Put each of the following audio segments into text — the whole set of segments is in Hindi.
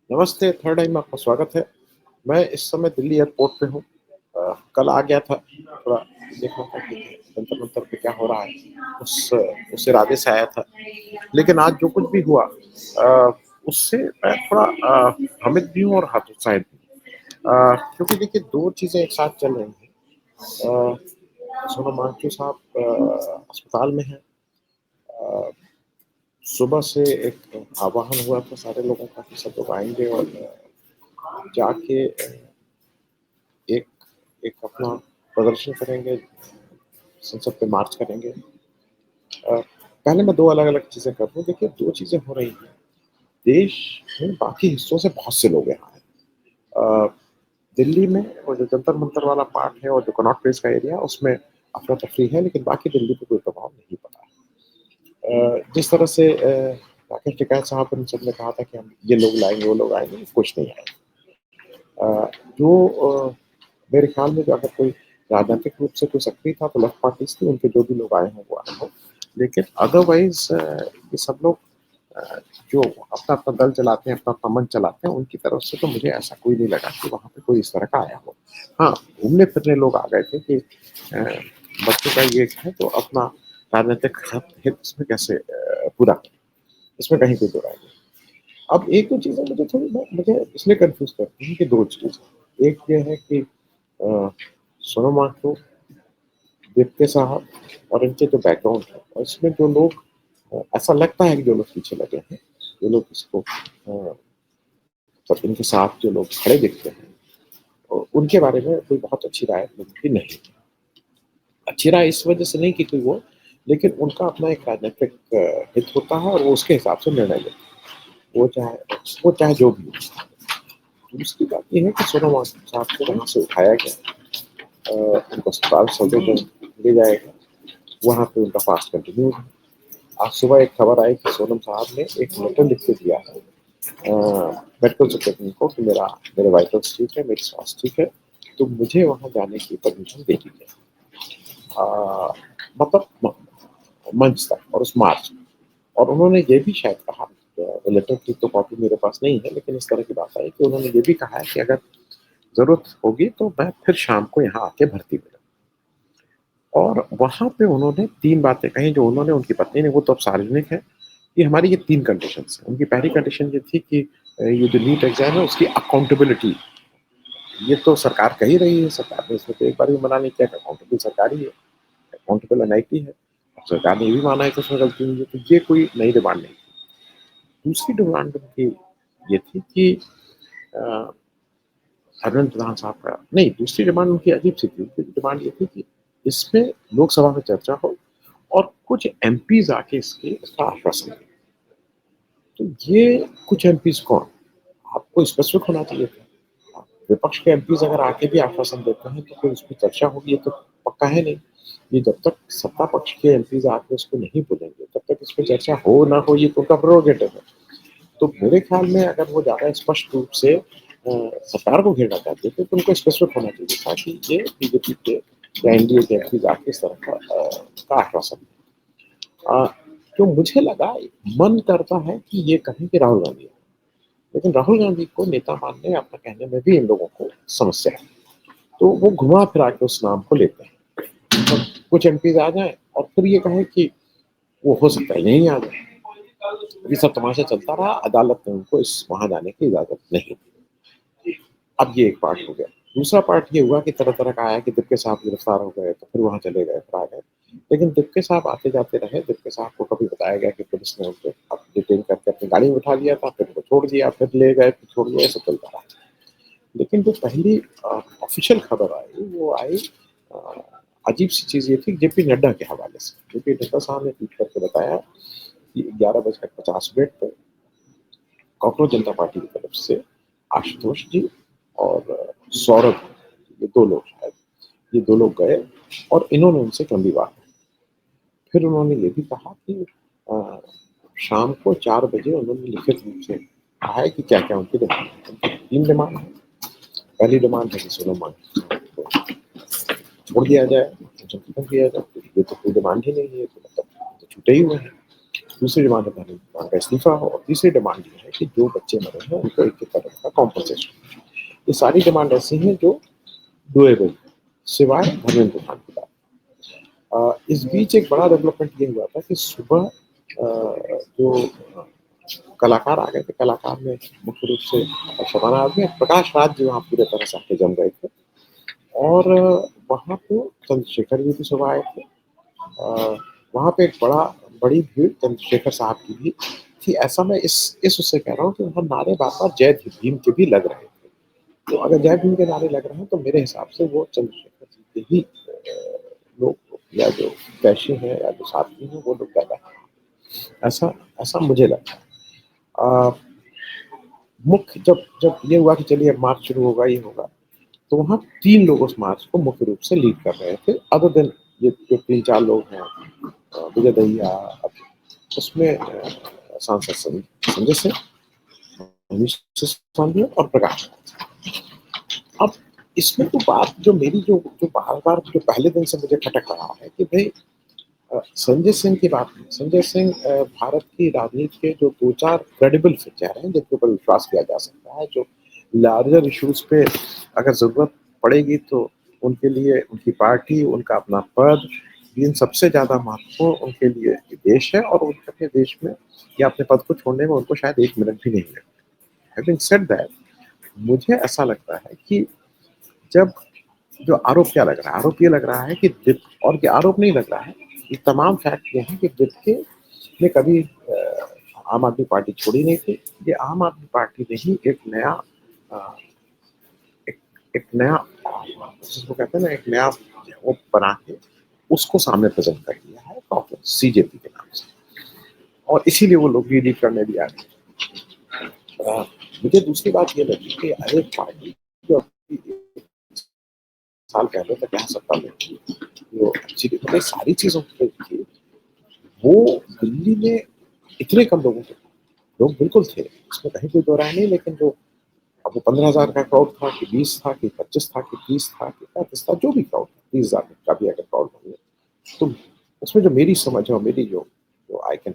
नमस्ते, थर्ड टाइम आपका स्वागत है। मैं इस समय दिल्ली एयरपोर्ट पे हूँ। कल आ गया था, थोड़ा देखना था कि जंतर मंतर पे क्या हो रहा है, उस इरादे से आया था। लेकिन आज जो कुछ भी हुआ उससे मैं थोड़ा भ्रमित भी हूँ और हतोत्साहित भी हूँ। क्योंकि देखिए 2 चीज़ें एक साथ चल रही हैं। अ, सोनम वांगचुक साहब अस्पताल में हैं। अ, सुबह से एक आह्वान हुआ था सारे लोगों का कि सब लोग आएँगे और जाके एक एक अपना प्रदर्शन करेंगे, संसद पे मार्च करेंगे। पहले मैं 2 अलग-अलग चीज़ें कर दूँ। देखिए 2 चीज़ें हो रही हैं। देश में बाकी हिस्सों से बहुत से लोग यहाँ आए। दिल्ली में वो जो जंतर मंतर वाला पार्ट है और जो कनॉट प्लेस का एरिया है उसमें अफरा-तफरी है, लेकिन बाकी दिल्ली पे कोई प्रभाव नहीं पड़ा है। जिस तरह से राकेश टिकैत साहब इन सब ने कहा था कि हम ये लोग लाएँगे, वो लोग आएँगे, कुछ नहीं आए। जो मेरे ख्याल में जो अगर कोई राजनीतिक रूप से कोई सक्रिय था तो लेफ्ट पार्टीज़ थी, उनके जो भी लोग आए हों वो आए हों। लेकिन अदरवाइज़ ये सब लोग अ, जो अपना-अपना दल चलाते हैं, अपना-अपना मंच चलाते हैं, उनकी तरफ से तो मुझे ऐसा कोई नहीं लगा कि वहाँ पे कोई इस तरह का आया हो। हाँ, घूमने-फिरने लोग आ गए थे कि बच्चों का ये है तो अपना राजनीतिक हित इसमें कैसे पूरा करें, इसमें कहीं कोई दो राय नहीं। अब एक दो चीज़ें मुझे इसलिए कन्फ्यूज़ करती हैं कि 2 चीज़। एक ये है कि सोनम वांगचुक, दीप्ति साहब और इनके जो बैकग्राउंड है और इसमें जो लोग ऐसा लगता है कि जो लोग पीछे लगे हैं, जो लोग इसको मतलब इनके साथ जो लोग खड़े दिखते हैं उनके बारे में कोई बहुत अच्छी राय मिलती नहीं है। अच्छी राय इस वजह से नहीं कि कोई वो, लेकिन उनका अपना एक राजनीतिक हित होता है और वो उसके हिसाब से निर्णय लेते हैं। वो चाहे जो भी हो। दूसरी बात ये है कि सोनम वांगचुक साहब को वहाँ से उठाया गया। उनको अस्पताल सदर ले जाया गया, वहाँ पे उनका फास्ट कंटिन्यू है। आज सुबह एक खबर आई कि सोनम साहब ने एक लेटर लिख के दिया है मेडिकल सेक्रेटरी को कि मेरे वाइटल्स ठीक है, मेरी स्वास्थ्य ठीक है, तो मुझे वहाँ जाने की परमिशन दे दीजिए। मतलब मंच तक और उस मार्च में। और उन्होंने ये भी शायद कहा, लेटर की तो कॉपी मेरे पास नहीं है, लेकिन इस तरह की बात आई कि उन्होंने ये भी कहा है कि अगर ज़रूरत होगी तो मैं फिर शाम को यहाँ आके भर्ती हुआ। और वहाँ पे उन्होंने 3 बातें कही जो उन्होंने, उनकी पत्नी ने, वो तो अब सार्वजनिक है, कि हमारी ये 3 कंडीशंस हैं। उनकी पहली कंडीशन ये थी कि ये जो नीट एग्ज़ाम है उसकी अकाउंटेबिलिटी, ये तो सरकार कह ही रही है, सरकार ने इसमें तो एक बार भी मना नहीं किया कि अकाउंटेबल सरकार ही है, अकाउंटेबल एनआईटी है। अब सरकार ने ये भी माना है कि उसमें गलती हुई है, तो ये कोई नई डिमांड नहीं थी। दूसरी डिमांड उनकी ये थी कि अ, धर्मेंद्र प्रधान साहब का नहीं, दूसरी डिमांड उनकी अजीब-सी थी। उनकी डिमांड ये थी कि इसमें लोकसभा में चर्चा हो और कुछ एमपीज़ आके इसका आश्वासन दें। तो ये कुछ एमपीज़ कौन? आपको स्पेसिफिक होना चाहिए था। विपक्ष के एमपीज़ अगर आके भी आश्वासन देते हैं, तो फिर उसपे चर्चा होगी, ये तो पक्का है नहीं। ये जब तक सत्ता पक्ष के एमपीज़ आके उसको नहीं बोलेंगे, तब तक इस पे चर्चा हो ना हो, ये तो उनका प्रेरोगेटिव है। तो मेरे ख्याल में अगर वो ज़्यादा स्पष्ट रूप से सरकार को घेरना चाहते थे, तो उनको स्पष्ट होना चाहिए था कि ये बीजेपी के या एनडीए के एमपी जाके इस तरह का आश्वासन दें। अ, तो मुझे लगा, मन करता है कि ये कहें कि राहुल गांधी है, लेकिन राहुल गांधी को नेता मानने या अपना कहने में भी इन लोगों को समस्या है। तो वो घुमा फिरा के उस नाम को लेते हैं। और कुछ एमपीज आ जाएं और फिर ये कहें कि वो हो सकता है यहीं आ जाए। ये सब तमाशा चलता रहा, अदालत ने उनको इस वहां जाने की इजाजत नहीं दी। अब ये एक पार्ट हो गया। दूसरा पार्ट ये हुआ कि तरह-तरह का आया कि दिप्के साहब गिरफ्तार हो गए, तो फिर वहाँ चले गए, फिर आ गए। लेकिन दिप्के साहब आते-जाते रहे, दिप्के साहब को कभी बताया गया कि पुलिस ने उनको अब डिटेन करके अपनी गाड़ी में बिठा लिया था, फिर उनको छोड़ दिया, फिर ले गए, फिर छोड़ दिया, ऐसा चलता रहा। लेकिन जो पहली ऑफ़िशियल खबर आई, वो आई अ, अजीब-सी चीज़ ये थी जेपी नड्डा के हवाले से। जेपी नड्डा साहब ने ट्वीट करके बताया कि 11:50 पे कॉकरोच जनता पार्टी की तरफ से आशुतोष जी और सौरभ, ये 2 लोग शायद, ये 2 लोग गए और इन्होंने उनसे एक लंबी बात की। फिर उन्होंने ये भी कहा कि अ, शाम को 4 बजे उन्होंने लिखित रूप से कहा है कि क्या-क्या उनकी डिमांड है। उनकी 3 डिमांड है। पहली डिमांड है कि सोनम वांगचुक को छोड़ दिया जाए, उनको खत्म किया जाए। ये तो कोई डिमांड ही नहीं है, ये तो मतलब तो छूटे ही हुए हैं। दूसरी डिमांड है धर्मेंद्र प्रधान का इस्तीफा हो और तीसरी डिमांड ये है कि जो बच्चे मरे हैं उनको 1 करोड़ का कॉम्पनसेशन। ये सारी डिमांड ऐसी हैं जो डुएबल, सिवाय धर्मेंद्र प्रधान की बात। इस बीच एक बड़ा डेवलपमेंट ये हुआ था कि सुबह जो कलाकार आ गए थे, कलाकार में मुख्य रूप से शबाना आजमी, प्रकाश राज जी वहाँ पूरे तरह से आके जम गए थे और वहाँ पे चंद्रशेखर जी भी सुबह आए थे। वहाँ पे एक बड़ी भीड़ चंद्रशेखर साहब की भी थी। ऐसा मैं इस उससे कह रहा हूँ कि वहाँ नारे बार-बार जय भीम के भी लग रहे थे। तो अगर जय भीम के नारे लग रहे हैं तो मेरे हिसाब से वो चंद्रशेखर जी के ही लोग या जो कैशी हैं या जो साथी हैं वो लोग ज़्यादा हैं। ऐसा ऐसा मुझे लगता है। अ, मुख्य जब जब ये हुआ कि चलिए अब मार्च शुरू होगा, ये होगा, तो वहाँ 3 लोग उस मार्च को मुख्य रूप से लीड कर रहे थे। अदर देन ये जो 3-4 लोग हैं, विजय दहिया, अब उसमें सांसद संजय सिंह, मनीष सिसोदिया और प्रकाश राज। अब इसमें तो बात जो मेरी जो बार-बार जो पहले दिन से मुझे खटक रहा है कि भई संजय सिंह की बात नहीं। संजय सिंह भारत की राजनीति के जो 2-4 क्रेडिबल चेहरे हैं जिनके ऊपर विश्वास किया जा सकता है, जो लार्जर इश्यूज़ पे अगर ज़रूरत पड़ेगी तो उनके लिए उनकी पार्टी, उनका अपना पद, इन सबसे ज़्यादा महत्वपूर्ण उनके लिए देश है और उनके अपने देश में या अपने पद को छोड़ने में उनको शायद 1 मिनट भी नहीं लगता। हैविंग सेड दैट, मुझे ऐसा लगता है कि जब जो आरोप क्या लग रहा है? आरोप ये लग रहा है कि और ये आरोप नहीं लग रहा है, ये तमाम फैक्ट ये हैं कि वित्त ने कभी आम आदमी पार्टी छोड़ी नहीं थी। ये आम आदमी पार्टी ने ही एक नया अ, एक एक नया जिसको कहते हैं ना, एक नया वो बना के उसको सामने प्रेज़ेंट कर दिया है कांग्रेस सीजेपी के नाम से और इसीलिए वो लोग लीड करने भी आ गए। अ, मुझे दूसरी बात ये लगी कि अरे पार्टी जो अभी 1 साल पहले तक यहाँ सत्ता में थी, वो एक्चुअली मतलब सारी चीज़ों को देखिए, वो दिल्ली में इतने कम लोगों के लोग बिल्कुल थे, इसमें कहीं कोई दो राय नहीं, लेकिन जो अब वो 15,000 का क्राउड था कि 20 था कि 25 था कि 30 था कि 35 था, जो भी क्राउड था, 30,000 का भी अगर क्राउड हो गया, तो उसमें जो मेरी समझ है और मेरी जो आई कैन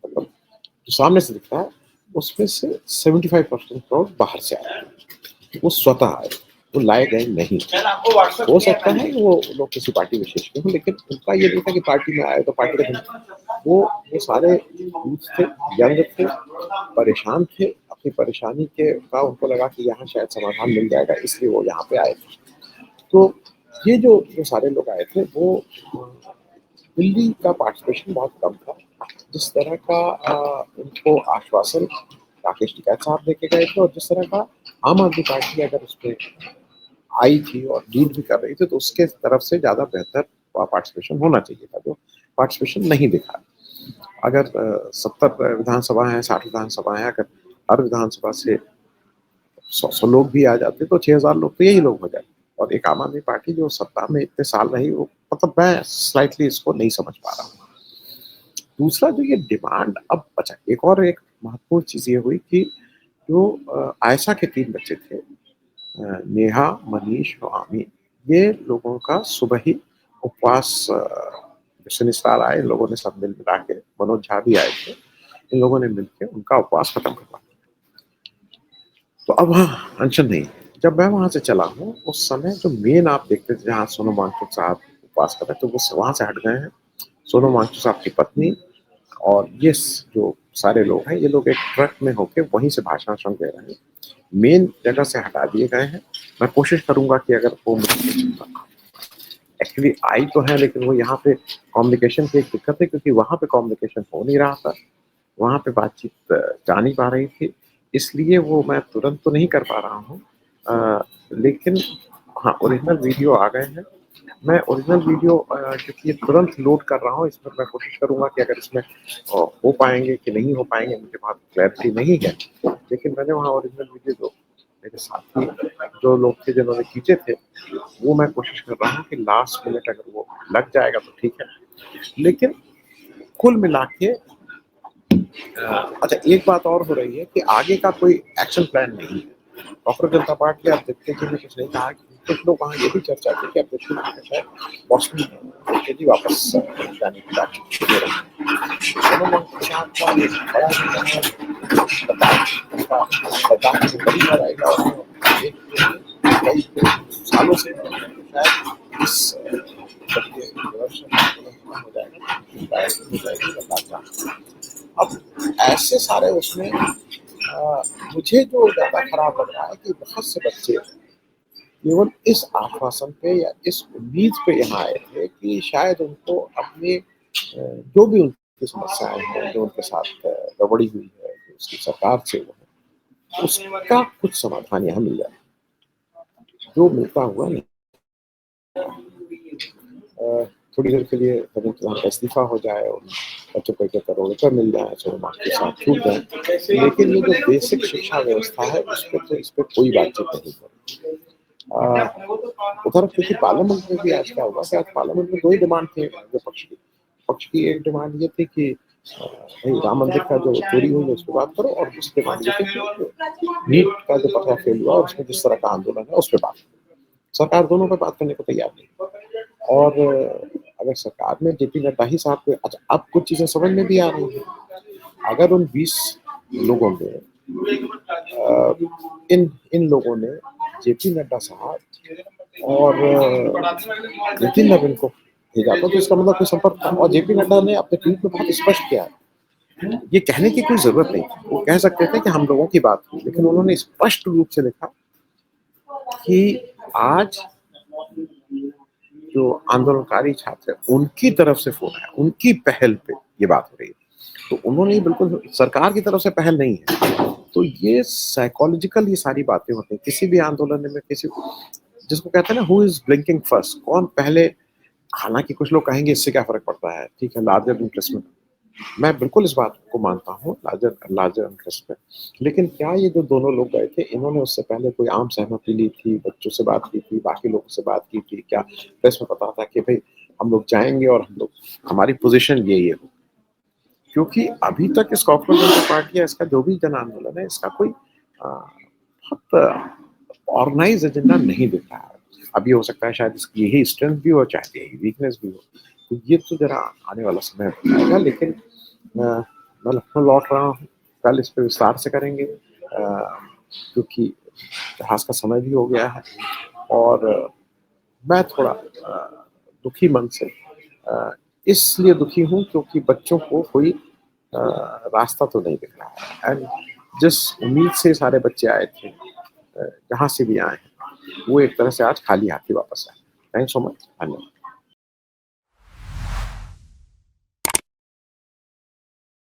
मतलब जो सामने से दिख रहा है, उसमें से 75% क्राउड बाहर से आया है। वो स्वतः आए, वो लाए गए नहीं। हो सकता है कि वो लोग किसी पार्टी विशेष के हों, लेकिन उनका ये नहीं था कि पार्टी में आए तो पार्टी का वो सारे यूथ थे, यंग थे, परेशान थे, अपनी परेशानी के का उनको लगा कि यहाँ शायद समाधान मिल जाएगा, इसलिए वो यहाँ पे आए थे। तो ये जो सारे लोग आए थे वो दिल्ली का पार्टिसिपेशन बहुत कम था। जिस तरह का उनको आश्वासन राकेश टिकैत साहब देके गए थे और जिस तरह का आम आदमी पार्टी अगर उसमें आई थी और लीड भी कर रही थी, तो उसके तरफ से ज़्यादा बेहतर पार्टिसिपेशन होना चाहिए था, जो पार्टिसिपेशन नहीं दिखा। अगर 70 विधानसभा हैं, 60 विधानसभा हैं, अगर हर विधानसभा से 100 लोग भी आ जाते तो 6,000 लोग तो यही लोग हो जाते। और एक आम आदमी पार्टी जो सत्ता में इतने साल रही, वो मतलब मैं स्लाइटली इसको नहीं समझ पा रहा हूँ। दूसरा जो ये डिमांड अब बचा, एक महत्वपूर्ण चीज़ ये हुई कि जो आयशा के 3 बच्चे थे, नेहा, मनीष और आमी, ये लोगों का सुबह ही उपवास मिशन आए, इन लोगों ने सब मिल मिला के, मनोज झा भी आए थे, इन लोगों ने मिलके उनका उपवास खत्म करवा दिया। तो अब वहाँ अनशन नहीं है। जब मैं वहाँ से चला हूँ, उस समय जो मेन आप देखते थे जहाँ सोनम वांगचुक साहब उपवास कर रहे थे, वो वहाँ से हट गए हैं। सोनम वांगचुक साहब की पत्नी और ये जो सारे लोग हैं, ये लोग एक ट्रक में होके वहीं से भाषण दे रहे हैं। मेन जगह से हटा दिए गए हैं। मैं कोशिश करूंगा कि अगर वो एक्चुअली आई तो है, लेकिन वो यहाँ पे कम्युनिकेशन की एक दिक्कत है, क्योंकि वहाँ पे कम्युनिकेशन हो नहीं रहा था, वहाँ पे बातचीत जा नहीं पा रही थी, इसलिए वो मैं तुरंत तो नहीं कर पा रहा हूँ। लेकिन हाँ, ओरिजिनल वीडियो आ गए हैं। मैं ओरिजिनल वीडियो क्योंकि ये तुरंत लोड कर रहा हूँ, इसमें मैं कोशिश करूँगा कि अगर इसमें हो पाएँगे कि नहीं हो पाएँगे, मुझे बहुत क्लैरिटी नहीं है। लेकिन मैंने वहाँ ओरिजिनल वीडियो जो मेरे साथी जो लोग थे जिन्होंने खींचे थे, वो मैं कोशिश कर रहा हूँ कि लास्ट मिनट अगर वो लग जाएगा तो ठीक है। लेकिन कुल मिला के अच्छा, एक बात और हो रही है कि आगे का कोई एक्शन प्लान नहीं है। भारतीय जनता पार्टी आप देखते हैं कि भी कुछ नहीं कहा। कुछ लोग वहाँ ये भी चर्चा की कि अब देखिए शायद बॉस्टन जी वापस जाने की बात सोनम वांगचुक साथ का एक बड़ा लद्दाख में बड़ी लड़ाई का एक कई सालों से शायद इस हो जाएगा हो जाएगी लद्दाख का। अब ऐसे सारे उसमें मुझे जो ज़्यादा खराब लग रहा है कि बहुत से बच्चे केवल इस आश्वासन पे या इस उम्मीद पे यहाँ आए थे कि शायद उनको अपने जो भी उनकी समस्याएं हैं, जो उनके साथ गड़बड़ी हुई है, जो उसकी सरकार से वो है, उसका कुछ समाधान यहाँ मिल जाए, जो मिलता हुआ नहीं। थोड़ी देर के लिए रविंद्र प्रधान का इस्तीफा हो जाए और बच्चों को 1-1 करोड़ रुपए मिल जाए, चलो मार्क्स के साथ छूट जाए, लेकिन ये जो बेसिक शिक्षा व्यवस्था है इस पे कोई बातचीत नहीं हो रही। उधर क्योंकि पार्लियामेंट में भी आज क्या हुआ कि आज पार्लियामेंट में 2 ही डिमांड थे विपक्ष की। पक्ष की एक डिमांड ये थी कि भाई राम मंदिर का जो चोरी हुई है उस पे बात करो, और दूसरी डिमांड ये थी कि नीट का जो पर्चा फेल हुआ उसमें जिस तरह का आंदोलन है उस पे बात करो। सरकार दोनों पे बात करने को तैयार नहीं। और अगर सरकार में जेपी नड्डा ही साहब को अच्छा अब कुछ चीजें समझ में भी आ रही हैं। अगर उन 20 लोगों में इन इन लोगों ने जेपी नड्डा साहब और नितिन नवीन को भेजा तो इसका मतलब कोई संपर्क था। और जेपी नड्डा ने अपने ट्वीट में बहुत स्पष्ट किया है, ये कहने की कोई जरूरत नहीं थी, वो कह सकते थे कि हम लोगों की बात हुई, लेकिन उन्होंने स्पष्ट रूप से लिखा कि आज जो आंदोलनकारी छात्र हैं उनकी तरफ से फोन है, उनकी पहल पे ये बात हो रही है। तो उन्होंने बिल्कुल सरकार की तरफ से पहल नहीं है। तो ये साइकोलॉजिकल ये सारी बातें होती हैं किसी भी आंदोलन में, किसी जिसको कहते हैं ना हु इज ब्लिंकिंग फर्स्ट, कौन पहले। हालांकि कुछ लोग कहेंगे इससे क्या फर्क पड़ता है, ठीक है लार्जर इंटरेस्ट में, मैं बिल्कुल इस बात को मानता हूँ लार्जर लार्जर इंटरेस्ट में। लेकिन क्या ये जो दोनों लोग गए थे इन्होंने उससे पहले कोई आम सहमति ली थी, बच्चों से बात की थी, बाकी लोगों से बात की थी क्या? प्रेस में पता था कि भाई हम लोग जाएंगे और हम लोग हमारी पोजीशन ये हो, क्योंकि अभी तक इस कॉकरोच जनता पार्टी या इसका जो भी जन आंदोलन है इसका कोई बहुत ऑर्गेनाइज एजेंडा नहीं दिख रहा है। अब ये हो सकता है शायद इसकी यही स्ट्रेंथ भी हो, चाहे यही वीकनेस भी हो, तो ये तो जरा आने वाला समय बताएगा। लेकिन मैं लखनऊ लौट रहा हूँ, कल इस पर विस्तार से करेंगे क्योंकि इतिहास का समय भी हो गया है। और मैं थोड़ा दुखी मन से इसलिए दुखी हूँ क्योंकि बच्चों को कोई रास्ता तो नहीं दिख रहा है। एंड जिस उम्मीद से सारे बच्चे आए थे, जहाँ से भी आए हैं, वो एक तरह से आज खाली हाथ ही वापस आए। थैंक्स सो मच, धन्यवाद।